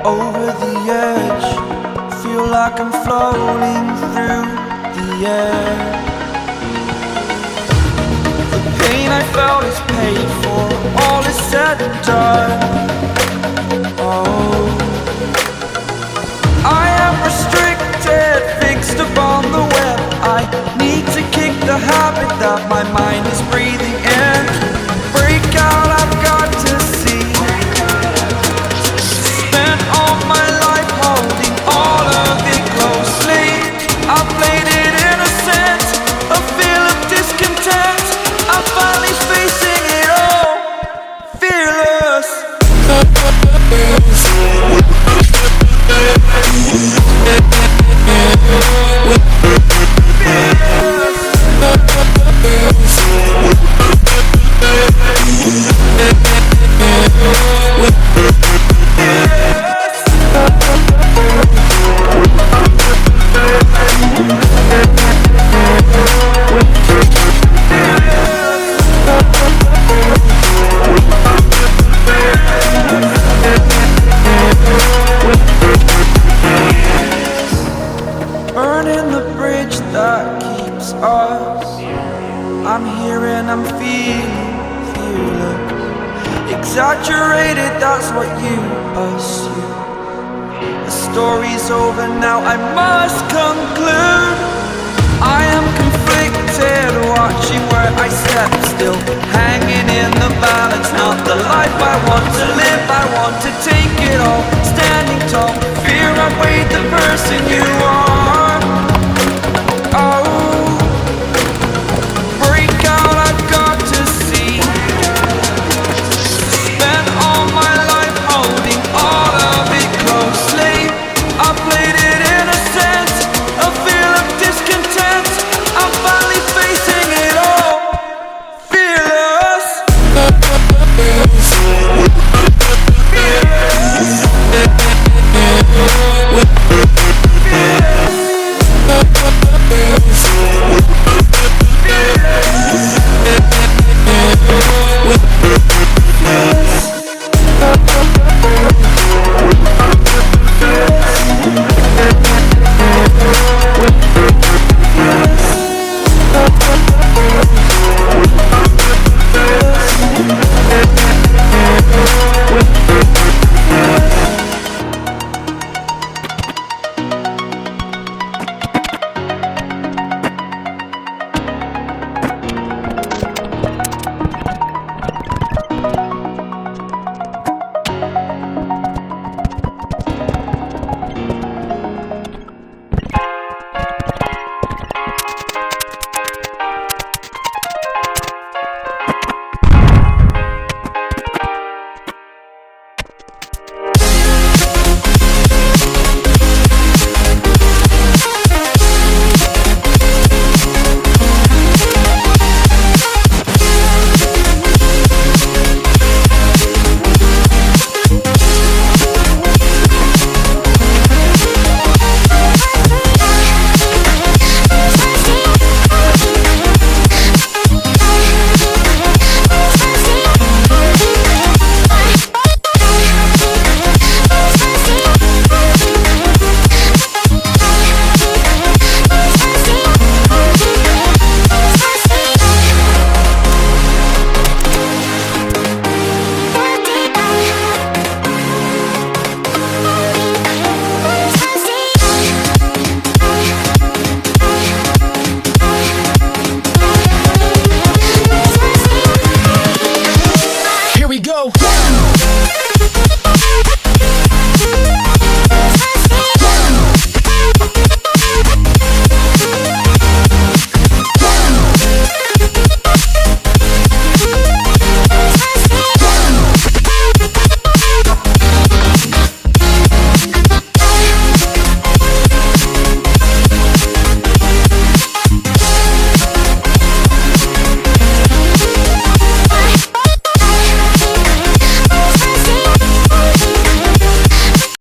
over the edge. Feel like I'm floating through the air. The pain I felt is paid for, all is said and done. Oh, I am restricted, fixed upon the web. I need to kick the habit that my mind is breathing in. Break out, I've got to see. Spent all my life holding all of it closely. I played it innocent, a feel of discontent. I'm finally facing it all, fearless. Burning the bridge that keeps us. I'm here and I'm feeling fearless. Exaggerated, that's what you assume. The story's over now, I must conclude. I am conflicted, watching where I step still, hanging in the balance. Not the life I want to live, I want to take